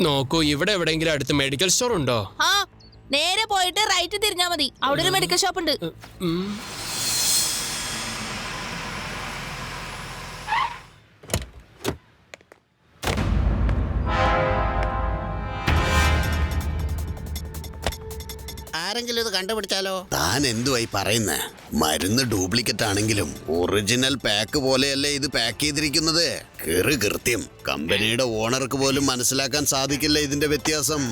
നോക്കൂ, ഇവിടെ എവിടെയെങ്കിലും അടുത്ത് മെഡിക്കൽ സ്റ്റോർ ഉണ്ടോ? ആ, നേരെ പോയിട്ട് റൈറ്റ് തിരിഞ്ഞാ മതി. അവിടെ ഒരു മെഡിക്കൽ ഷോപ്പ് ഉണ്ട്. ആരെങ്കിലും ഇത് കണ്ടുപിടിച്ചാലോ? താൻ എന്തുവായി പറയുന്നേ? മരുന്ന് ഡ്യൂപ്ലിക്കേറ്റ് ആണെങ്കിലും ഒറിജിനൽ പാക്ക് പോലെയല്ലേ ഇത് പാക്ക് ചെയ്തിരിക്കുന്നത്. കൃത്യം കമ്പനിയുടെ ഓണർക്ക് പോലും മനസ്സിലാക്കാൻ സാധിക്കില്ല ഇതിന്റെ വ്യത്യാസം.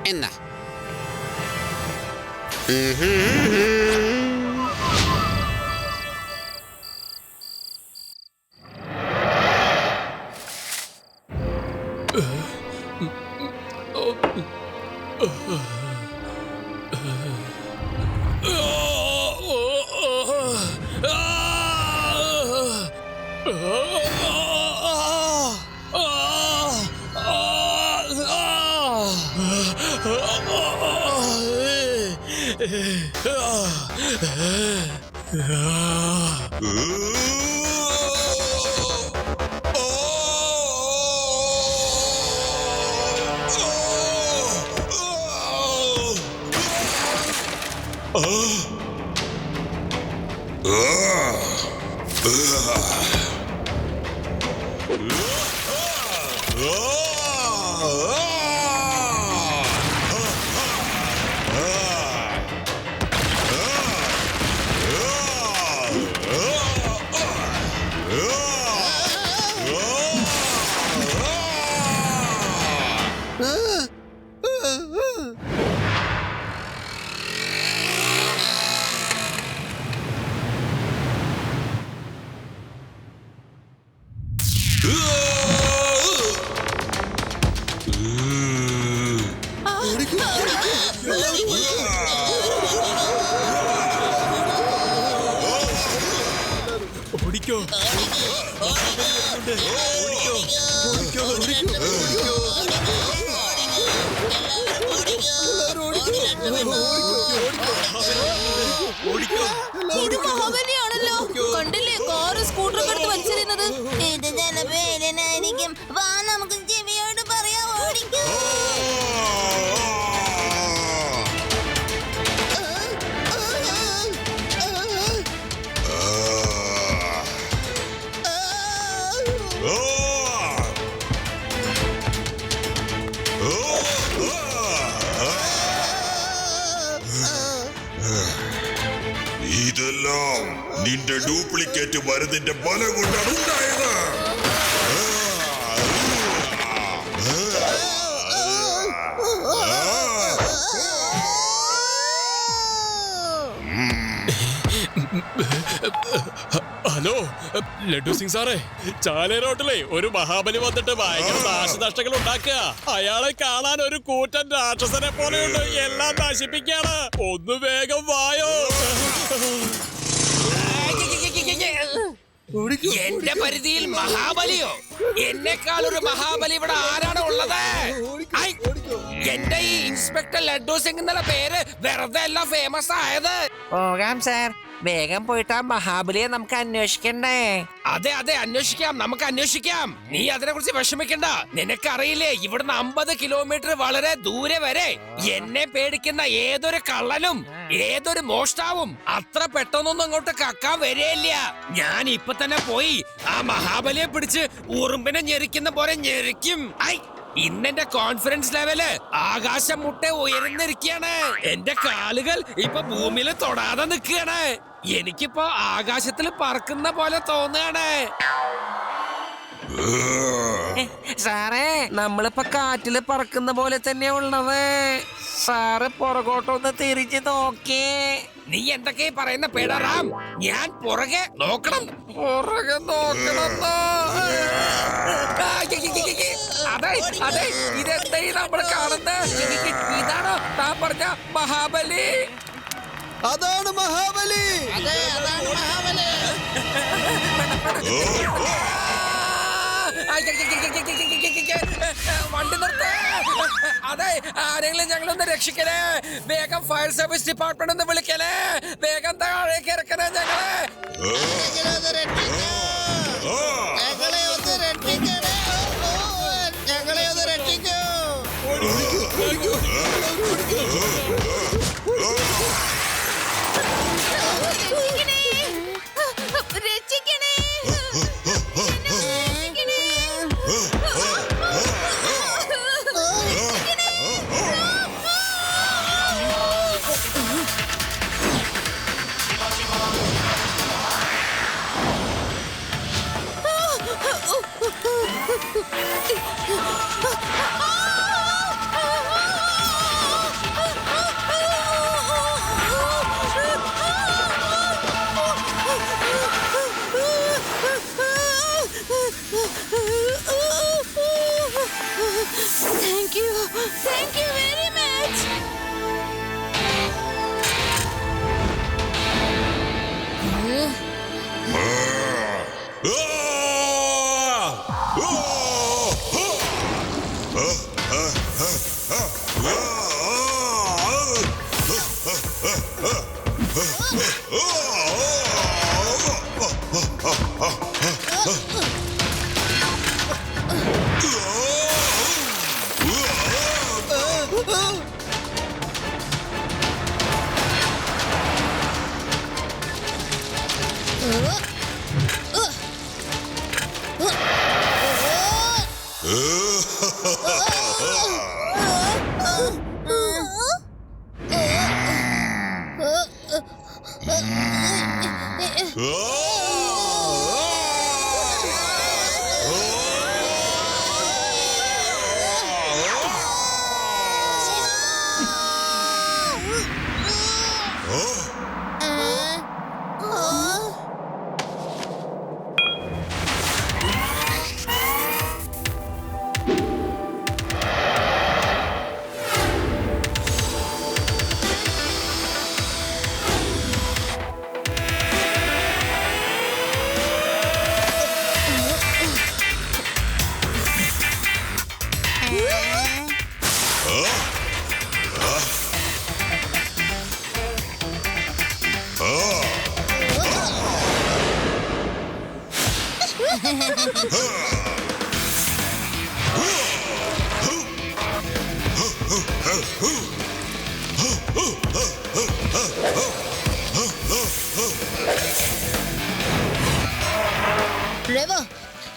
എന്നാ ഓടിക്കോ. ഇത് മഹാബലിയാണല്ലോ. കണ്ടില്ലേ കാറ് സ്കൂട്ടറൊക്കെ എടുത്ത് വലിച്ചെറിയുന്നത്? ഇത് ചിലപ്പോ ഏലനായിരിക്കും. വാ നമുക്ക് ചെവിയോട് പറയാം. ഓടിക്കോ. ഇതെല്ലാം നിന്റെ ഡ്യൂപ്ലിക്കേറ്റ് മരുന്നിന്റെ ബലം കൊണ്ടാണ് ഉണ്ടായത്. ഹലോ ലഡു സിംഗ് സാറേ, ചാലേ റോട്ടിലെ ഒരു മഹാബലി വന്നിട്ട് ഭയങ്കര നാശനഷ്ടങ്ങൾ ഉണ്ടാക്കുക. അയാളെ കാണാൻ ഒരു കൂറ്റൻ രാക്ഷസനെ പോലെയുണ്ട്. എല്ലാം നശിപ്പിക്കാണ്. ഒന്ന് വേഗം വായോ. എന്റെ പരിധിയിൽ മഹാബലിയോ? എന്നെക്കാൾ ഒരു മഹാബലി ഇവിടെ ആരാണ് ഉള്ളത്? എന്റെ ഈ ഇൻസ്പെക്ടർ ലഡ്ഡു സിംഗ് എന്നുള്ള പേര് വെറുതെ അല്ല ഫേമസ് ആയത്. പോകാം സാർ, വേഗം പോയിട്ട് ആ മഹാബലിയെ നമുക്ക് അന്വേഷിക്കണ്ടേ? അതെ അതെ, അന്വേഷിക്കാം, നമുക്ക് അന്വേഷിക്കാം. നീ അതിനെ കുറിച്ച് വിഷമിക്കണ്ട. നിനക്കറിയില്ലേ, ഇവിടുന്ന് 50 കിലോമീറ്റർ വളരെ ദൂരെ വരെ എന്നെ പേടിക്കുന്ന ഏതൊരു കള്ളനും ഏതൊരു മോഷ്ടാവും അത്ര പെട്ടെന്നൊന്നും അങ്ങോട്ട് കക്കാൻ വരെയില്ല. ഞാൻ ഇപ്പൊ തന്നെ പോയി ആ മഹാബലിയെ പിടിച്ച് ഉറുമ്പിനെ ഞെരിക്കുന്ന പോലെ ഞെരിക്കും. ഇന്നെന്റെ കോൺഫിഡൻസ് ലെവല് ആകാശം മുട്ടെ ഉയർന്നിരിക്കുകയാണ്. എന്റെ കാലുകൾ ഇപ്പൊ ഭൂമിയിൽ തൊടാതെ നിൽക്കുകയാണ്. എനിക്കിപ്പോ ആകാശത്തിൽ പറക്കുന്ന പോലെ തോന്നുകയാണ്. സാറേ, നമ്മളിപ്പോ കാറ്റില് പറക്കുന്ന പോലെ തന്നെയാ ഉള്ളത്. സാറ് പുറകോട്ടൊന്ന് തിരിഞ്ഞ് നോക്കേ. നീ എന്തൊക്കെ പറയുന്ന പേടറാം? ഞാൻ പുറകെ നോക്കണം. പുറകെ നോക്കണം. അതെ അതെ, ഇതെന്താ നമ്മൾ കാണുന്നത്? ഇതാണോ താൻ പറഞ്ഞ മഹാബലി? അതാണ് മഹാബലി. വണ്ടി നിർത്തേ. അതെ, ആരെങ്കിലും ഞങ്ങളൊന്ന് രക്ഷിക്കണേ. വേഗം ഫയർ സർവീസ് ഡിപ്പാർട്ട്മെന്റ് ഒന്ന് വിളിക്കണേ. വേഗം താഴേക്ക് ഇറക്കണേ ഞങ്ങളെ. രക്ഷിക്കണേ. Thank you very much.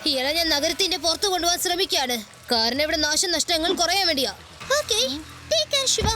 ഇയാളെ ഞാൻ നഗരത്തിന്റെ പുറത്തു കൊണ്ടുപോകാൻ ശ്രമിക്കാണ്. കാരണം ഇവിടെ നാശനഷ്ടങ്ങൾ കുറയാൻ വേണ്ടിയാ. Okay, take care Shiva.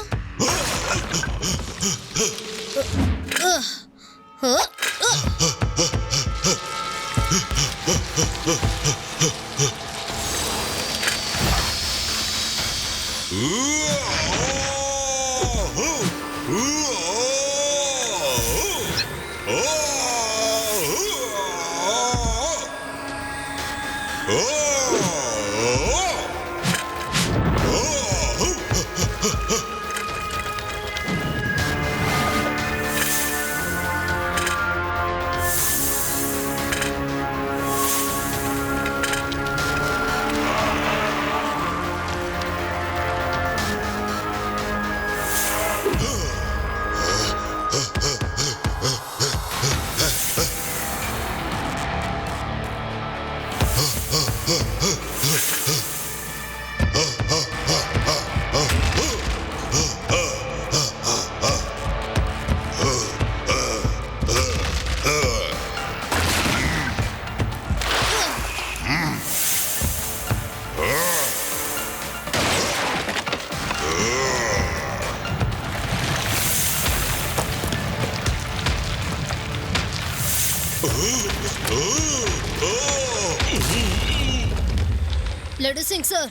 Laddu Singh sir,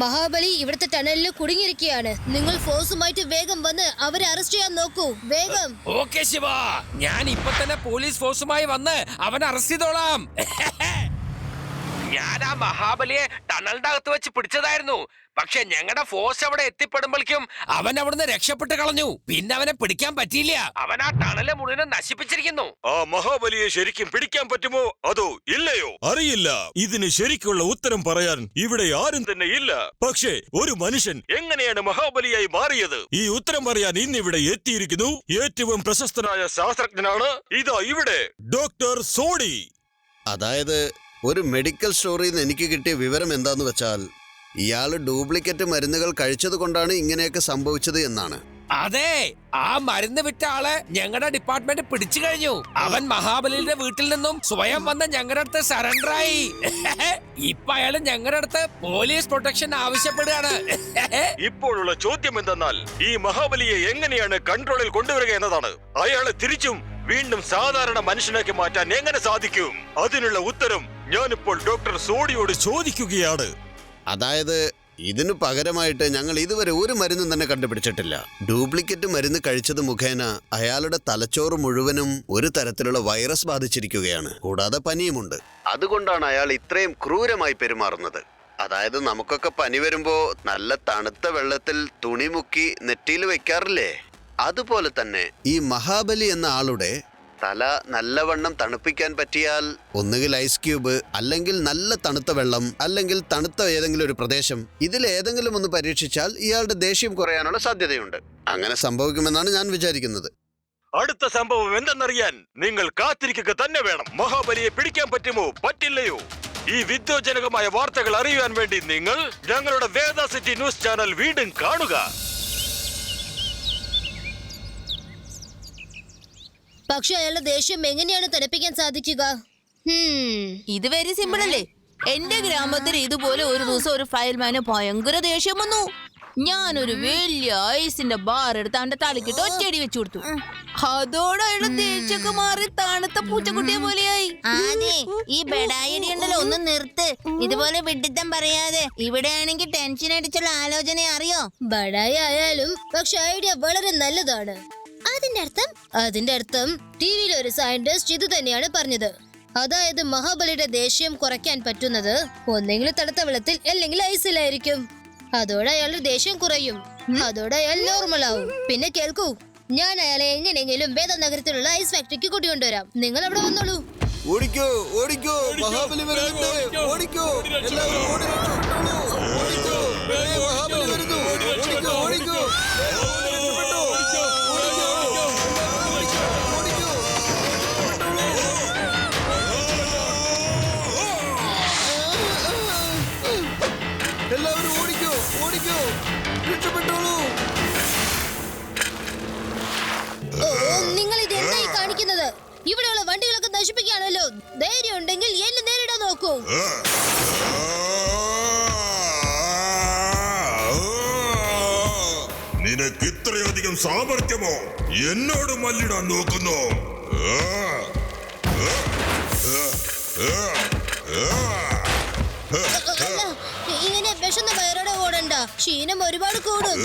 Mahabali ഇവിടുത്തെ ടണലിൽ കുടുങ്ങിയിരിക്കുകയാണ്. നിങ്ങൾ ഫോഴ്സുമായിട്ട് വേഗം വന്ന് അവരെ അറസ്റ്റ് ചെയ്യാൻ നോക്കൂ. വേഗം. ഓക്കേ ശിവ, ഞാൻ ഇപ്പൊ തന്നെ പോലീസ് ഫോഴ്സുമായി വന്ന് അവനെ അറസ്റ്റ് ചെയ്തോളാം. ഞാൻ ആ മഹാബലിയെ ടണലിന്റെ അകത്ത് വെച്ച് പിടിച്ചതായിരുന്നു. പക്ഷെ ഞങ്ങളുടെ ഫോഴ്സ് അവിടെ എത്തിപ്പെടുമ്പോഴേക്കും അവൻ അവിടുന്ന് രക്ഷപ്പെട്ട് കളഞ്ഞു. പിന്നെ അവനെ പിടിക്കാൻ പറ്റിയില്ല. അവൻ ആ ടണല് മുഴുവൻ നശിപ്പിച്ചിരിക്കുന്നു. ആ മഹാബലിയെ ശരിക്കും പിടിക്കാൻ പറ്റുമോ അതോ ഇല്ലയോ അറിയില്ല. ഇതിന് ശരിക്കുള്ള ഉത്തരം പറയാൻ ഇവിടെ ആരും തന്നെ ഇല്ല. പക്ഷേ ഒരു മനുഷ്യൻ എങ്ങനെയാണ് മഹാബലിയായി മാറിയത്? ഈ ഉത്തരം പറയാൻ ഇന്നിവിടെ എത്തിയിരിക്കുന്നു ഏറ്റവും പ്രശസ്തനായ ശാസ്ത്രജ്ഞനാണ്. ഇതാ ഇവിടെ ഡോക്ടർ സോഡി. അതായത് ഒരു മെഡിക്കൽ സ്റ്റോറിൽ നിന്ന് എനിക്ക് കിട്ടിയ വിവരം എന്താന്ന് വെച്ചാൽ ഇയാള് ഡ്യൂപ്ലിക്കേറ്റ് മരുന്നുകൾ കഴിച്ചത് കൊണ്ടാണ് ഇങ്ങനെയൊക്കെ സംഭവിച്ചത് എന്നാണ്. അതെ, ആ മരുന്ന് വിറ്റ ആളെ ഞങ്ങളുടെ ഡിപ്പാർട്ട്മെന്റ് പിടിച്ചു കഴിഞ്ഞു. അവൻ മഹാബലിയുടെ വീട്ടിൽ നിന്നും സ്വയം വന്ന് ഞങ്ങളുടെ അടുത്ത് സറണ്ടർ ആയി. ഇപ്പൊ അയാള് ഞങ്ങളുടെ അടുത്ത് പോലീസ് പ്രൊട്ടക്ഷൻ ആവശ്യപ്പെടുകയാണ്. ഇപ്പോഴുള്ള ചോദ്യം എന്തെന്നാൽ ഈ മഹാബലിയെ എങ്ങനെയാണ് കൺട്രോളിൽ കൊണ്ടുവരിക എന്നതാണ്. അയാളെ തിരിച്ചും വീണ്ടും സാധാരണ മനുഷ്യനാക്കി മാറ്റാൻ എങ്ങനെ സാധിക്കും? അതിനുള്ള ഉത്തരം ഞാനിപ്പോൾ ഡോക്ടർ സോഡിയോട് ചോദിക്കുകയാണ്. അതായത് ഇതിനു പകരമായിട്ട് ഞങ്ങൾ ഇതുവരെ ഒരു മരുന്നും തന്നെ കണ്ടുപിടിച്ചിട്ടില്ല. ഡ്യൂപ്ലിക്കേറ്റ് മരുന്ന് കഴിച്ചത് മുഖേന അയാളുടെ തലച്ചോറ് മുഴുവനും ഒരു തരത്തിലുള്ള വൈറസ് ബാധിച്ചിരിക്കുകയാണ്. കൂടാതെ പനിയുമുണ്ട്. അതുകൊണ്ടാണ് അയാൾ ഇത്രയും ക്രൂരമായി പെരുമാറുന്നത്. അതായത് നമുക്കൊക്കെ പനി വരുമ്പോ നല്ല തണുത്ത വെള്ളത്തിൽ തുണി മുക്കി നെറ്റിയിൽ വെക്കാറില്ലേ? അതുപോലെ തന്നെ ഈ മഹാബലി എന്ന ആളുടെ തല നല്ലവണ്ണം തണുപ്പിക്കാൻ പറ്റിയാൽ ഒന്നുകിൽ ഐസ് ക്യൂബ്, അല്ലെങ്കിൽ നല്ല തണുത്ത വെള്ളം, അല്ലെങ്കിൽ തണുത്ത ഏതെങ്കിലും ഒരു പ്രദേശം, ഇതിലേതെങ്കിലും ഒന്ന് പരീക്ഷിച്ചാൽ ഇയാളുടെ ദേഷ്യം കുറയാനുള്ള സാധ്യതയുണ്ട്. അങ്ങനെ സംഭവിക്കുമെന്നാണ് ഞാൻ വിചാരിക്കുന്നത്. അടുത്ത സംഭവം എന്തെന്നറിയാൻ നിങ്ങൾ കാത്തിരിക്കുക തന്നെ വേണം. മഹാബലിയെ പിടിക്കാൻ പറ്റുമോ പറ്റില്ലയോ? ഈ വിദ്യോജനകമായ വാർത്തകൾ അറിയാൻ വേണ്ടി നിങ്ങൾ ഞങ്ങളുടെ വേദ സിറ്റി ന്യൂസ് ചാനൽ വീണ്ടും കാണുക. പക്ഷെ അയാളുടെ ദേഷ്യം എങ്ങനെയാണ് തണുപ്പിക്കാൻ സാധിക്കുക? ഇത് വെരി സിമ്പിൾ അല്ലേ? എന്റെ ഗ്രാമത്തിൽ ഇതുപോലെ ഒരു ദിവസം ഒരു ഫയൽമാന് ഭയങ്കര ദേഷ്യം വന്നു. ഞാനൊരു വലിയ ഐസിന്റെ ബാർ എടുത്ത് അവന്റെ തലക്കിട്ട് ഒറ്റയടി വെച്ചു കൊടുത്തു. അതോടെ അയാളുടെ ദേഷ്യമൊക്കെ മാറി തണുത്ത പൂച്ചക്കുട്ടിയെ പോലെയായി. അതെ, ഈ ബെഡായിടി ഉണ്ടല്ലോ, ഒന്ന് നിർത്ത്. ഇതുപോലെ വിഡിത്തം പറയാതെ. ഇവിടെ ആണെങ്കിൽ ടെൻഷൻ അടിച്ചുള്ള ആലോചന അറിയോ? ബഡായി ആയാലും പക്ഷെ ഐഡിയ വളരെ നല്ലതാണ്. അതിന്റെ അർത്ഥം ടിവിയിൽ ഒരു സയന്റിസ്റ്റ് ഇത് തന്നെയാണ് പറഞ്ഞത്. അതായത് മഹാബലിയുടെ ദേഷ്യം കുറയ്ക്കാൻ പറ്റുന്നത് ഒന്നെങ്കിൽ തണുത്ത വെള്ളത്തിൽ അല്ലെങ്കിൽ ഐസിലായിരിക്കും. അതോടെ അയാളുടെ ദേഷ്യം കുറയും. അതോടെ അയാൾ നോർമൽ ആവും. പിന്നെ കേൾക്കൂ, ഞാൻ അയാളെ എങ്ങനെയെങ്കിലും വേദനഗരത്തിലുള്ള ഐസ് ഫാക്ടറിക്ക് കൂട്ടിക്കൊണ്ടുവരാം. നിങ്ങൾ അവിടെ വന്നോളൂ. ഓടിക്കോ ഓടിക്കോ, മഹാബലി വരുന്നുണ്ട്. ഓടിക്കോ, എല്ലാവരും ഓടി രക്ഷപ്പെട്ടോളൂ. ഓടിക്കോ, മഹാബലി വരുന്നു. ഓടിക്കോ ഓടിക്കോ. എല്ലാവരും ഓടിക്കോ ഓടിക്കോ, രക്ഷപ്പെട്ടോളൂ. നിങ്ങൾ ഇത് എന്തായി കാണിക്കുന്നത്? ഇവിടെയുള്ള വണ്ടികളൊക്കെ നശിപ്പിക്കുകയാണല്ലോ. ധൈര്യം ഉണ്ടെങ്കിൽ എന്നെ നേരിടാൻ നോക്കൂ. നിനക്ക് ഇത്രയധികം സാമർത്ഥ്യമോ? എന്നോട് മല്ലിടാൻ നോക്കുന്നു? ഇങ്ങനെ വിശന്ന വയറോടെ ഓടണ്ട. ക്ഷീണം ഒരുപാട് കൂടും.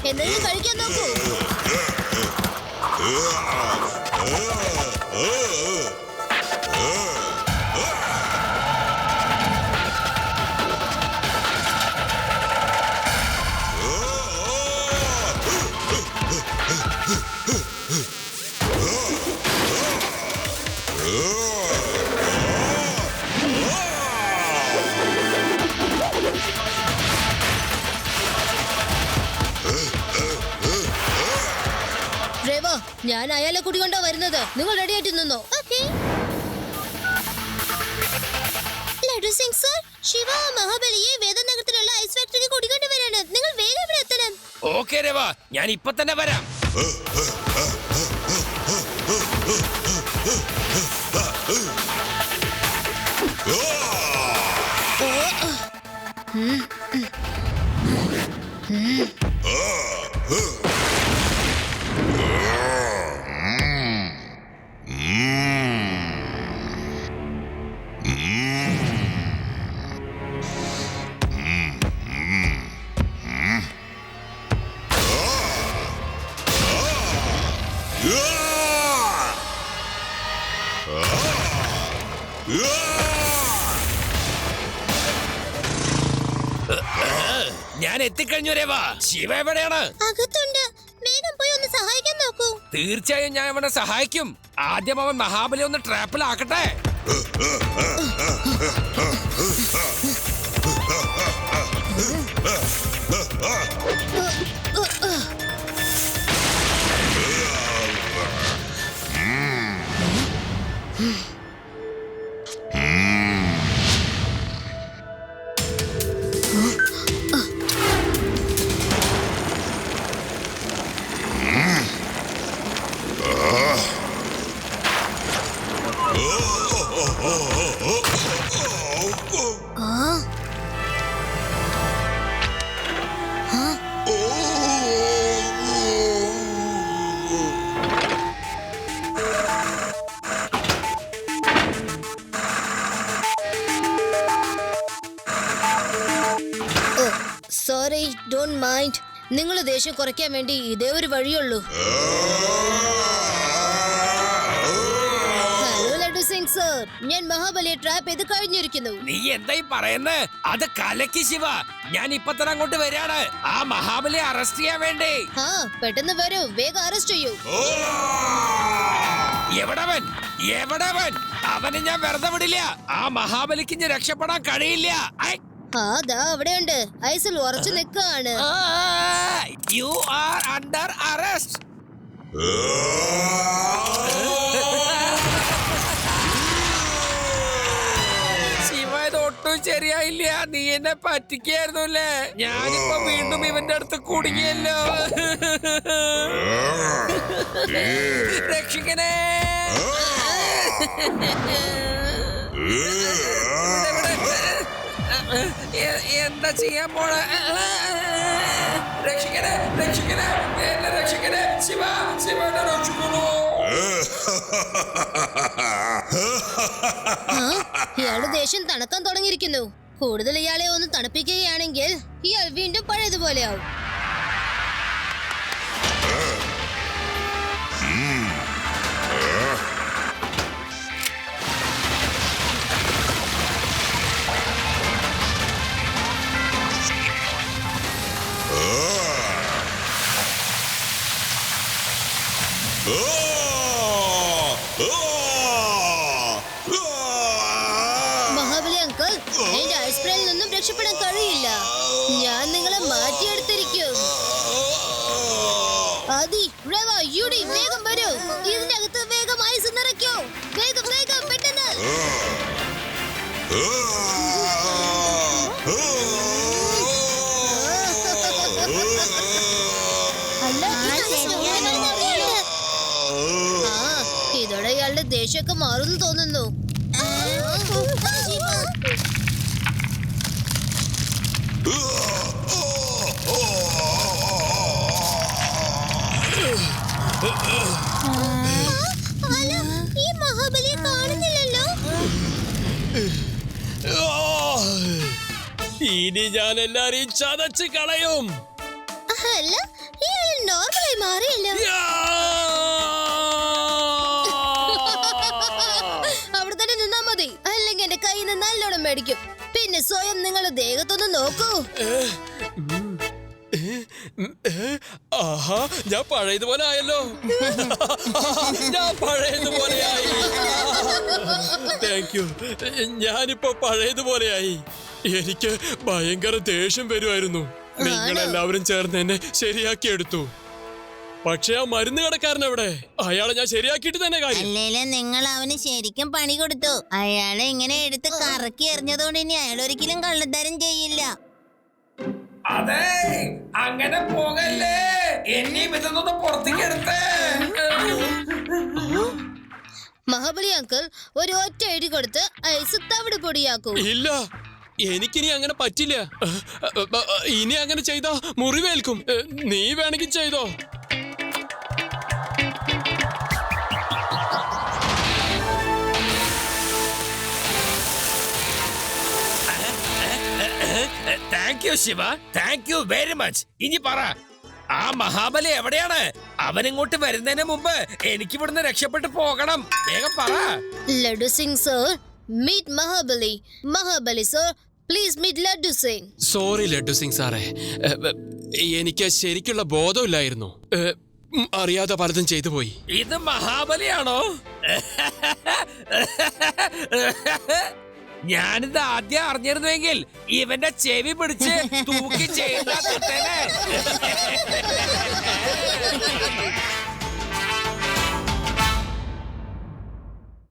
എന്തെങ്കിലും കഴിക്കാൻ നോക്കൂ. ഞാൻ അയാളെ കൂടിക്കൊണ്ടാ വരുന്നത്. നിങ്ങൾ റെഡി ആയിട്ട് നിന്നോ. ലഡു സിംഗ് സർ, ശിവ മഹാബലിയെ വേദനഗരത്തിലുള്ള ഐസ് ഫാക്ടറിക്ക് കൂടിക്കൊണ്ട് വരാണ്. നിങ്ങൾ വേഗം ഇവിടെ എത്തണം. ഓക്കേ രവ, ഞാൻ ഇപ്പൊ തന്നെ വരാം. ഞാൻ എത്തിക്കഴിഞ്ഞു രേവ. ശിവ എവിടെയാണ്? അകത്തുണ്ട്. വേഗം പോയി ഒന്ന് സഹായിക്കാൻ നോക്കൂ. തീർച്ചയായും ഞാൻ അവനെ സഹായിക്കും. ആദ്യം അവൻ മഹാബലി ഒന്ന് ട്രാപ്പിലാക്കട്ടെ. Sorry, don't mind. നിങ്ങൾ ദേഷ്യം കുറയ്ക്കാൻ വേണ്ടി ഇതേ ഒരു വഴിയുള്ളൂ. ഹലോ ലഡു സിംഗ് സർ, ഞാൻ മഹാബലിയെ ട്രാപ്പ് ചെയ്ത് കഴിഞ്ഞിരിക്കുന്നു. നീ എന്തായി പറയുന്നേ? അത് കലക്കി ശിവ. ഞാൻ ഇപ്പൊ തന്നെ അങ്ങോട്ട് വരികയാണ് ആ മഹാബലിയെ അറസ്റ്റ് ചെയ്യാൻ വേണ്ടി. ആ, പെട്ടെന്ന് വരൂ, വേഗം അറസ്റ്റ് ചെയ്യൂ. എവിടവൻ? എവിടവൻ? അവനെ ഞാൻ വെറുതെ വിടില്ല. ആ മഹാബലിക്ക് ഇനി രക്ഷപ്പെടാൻ കഴിയില്ല. ഐ! ആ, ദാ അവിടെയുണ്ട്. ഐസിൽ ഉറച്ചു നിൽക്കാണ്. You are under arrest. Shiva, ഇതൊട്ടും ശരിയായില്ല. നീ എന്നെ പറ്റിക്കായിരുന്നു അല്ലേ? ഞാനിപ്പോ വീണ്ടും ഇവന്റെ അടുത്ത് കുടുങ്ങിയല്ലോ. രക്ഷിക്കണേ. എന്താ ചെയ്യാൻ പോണ? രക്ഷിക്കണേ, രക്ഷിക്കണേ, എന്നെ രക്ഷിക്കണേ. ശിവ, ശിവനെ രക്ഷിക്കണോ? ഇയാളുടെ ദേഷ്യം തണുക്കാൻ തുടങ്ങിയിരിക്കുന്നു. കൂടുതൽ ഇയാളെ ഒന്ന് തണുപ്പിക്കുകയാണെങ്കിൽ ഇയാൾ വീണ്ടും പഴയതുപോലെയാവും. മഹാബലി അങ്കിൾ, എന്റെ ഐസ്പ്രേയിൽ നിന്നും രക്ഷപ്പെടാൻ കഴിയില്ല. ഞാൻ നിങ്ങളെ മാറ്റിയെടുത്തിരിക്കും. ആദി, റവ, യുഡി, വേഗം വരൂ. ഇതിന്റെ അകത്ത് വേഗം ഐസ് നിറയ്ക്കൂ. വേഗം വേഗം, പെട്ടെന്ന്. ഇതോടെ ഇയാളുടെ ദേഷ്യമൊക്കെ മാറുന്നു തോന്നുന്നു. ഈ മഹാബലിയെ കാണുന്നില്ലല്ലോ. ഇനി ഞാൻ എല്ലാരെയും ചതച്ച് കളയും. അല്ല, ഇയാൾ നോർമലായി മാറിയല്ലോ. അവിടെ തന്നെ നിന്നാ മതി, അല്ലെങ്കിൽ എന്റെ കയ്യിൽ നിന്ന് നല്ലോണം മേടിക്കും. പിന്നെ സ്വയം നിങ്ങളുടെ ദേഹത്തൊന്ന് നോക്കൂ. ആഹാ, ഞാൻ പഴയതുപോലെ ആയല്ലോ. ഞാൻ പഴയതുപോലെയായി. Thank you. ഞാനിപ്പോ പഴയതുപോലെയായി. എനിക്ക് ഭയങ്കര ദേഷ്യം വരുമായിരുന്നു. നിങ്ങളെല്ലാവരും ചേർന്ന് എന്നെ ശരിയാക്കിയെടുത്തു. പക്ഷെ ആ മരുന്ന് കടക്കാരൻ എവിടെ? അയാളെ ഞാൻ ശരിയാക്കിയിട്ട് തന്നെ കാര്യം. അല്ലേലും നിങ്ങൾ അവന് ശരിക്കും പണി കൊടുത്തു. അയാളെ ഇങ്ങനെ എടുത്ത് കറക്കി എറിഞ്ഞതുകൊണ്ട് ഇനി അയാൾ ഒരിക്കലും കള്ളത്തരം ചെയ്യില്ല. അതെ, അങ്ങനെ പോകല്ലേ. എന്നെയും ഇതൊന്നും പുറത്തേക്ക് എടുത്തേ. മഹാബലി അങ്കിൾ, ഒരു ഒറ്റ ഇടി കൊടുത്ത് ഐസ് തവിട് പൊടിയാക്കൂ. ഇല്ല, എനിക്കിനി അങ്ങനെ പറ്റില്ല. ഇനി അങ്ങനെ ചെയ്താ മുറിവേൽക്കും. നീ വേണമെങ്കിൽ ചെയ്തോ. Thank you Shiva, thank you very much. ഇനി പറ, ആ മഹാബലി എവിടെയാണ്? അവൻ ഇങ്ങോട്ട് വരുന്നതിന് മുമ്പ് എനിക്ക് ഇവിടുന്ന് രക്ഷപ്പെട്ടു പോകണം. വേഗം പറ. Laddu Singh sir, meet Mahabali. Mahabali sir, please meet Laddu Singh. Sorry Laddu Singh സാറേ, എനിക്ക് ശരിക്കുള്ള ബോധമില്ലായിരുന്നു. അറിയാതെ പലതും ചെയ്തു പോയി. ഇത് മഹാബലിയാണോ? ഞാനിത് ആദ്യം അറിഞ്ഞിരുന്നുവെങ്കിൽ ഇവന്റെ ചെവി പിടിച്ച് തൂക്കി ചെയ്താ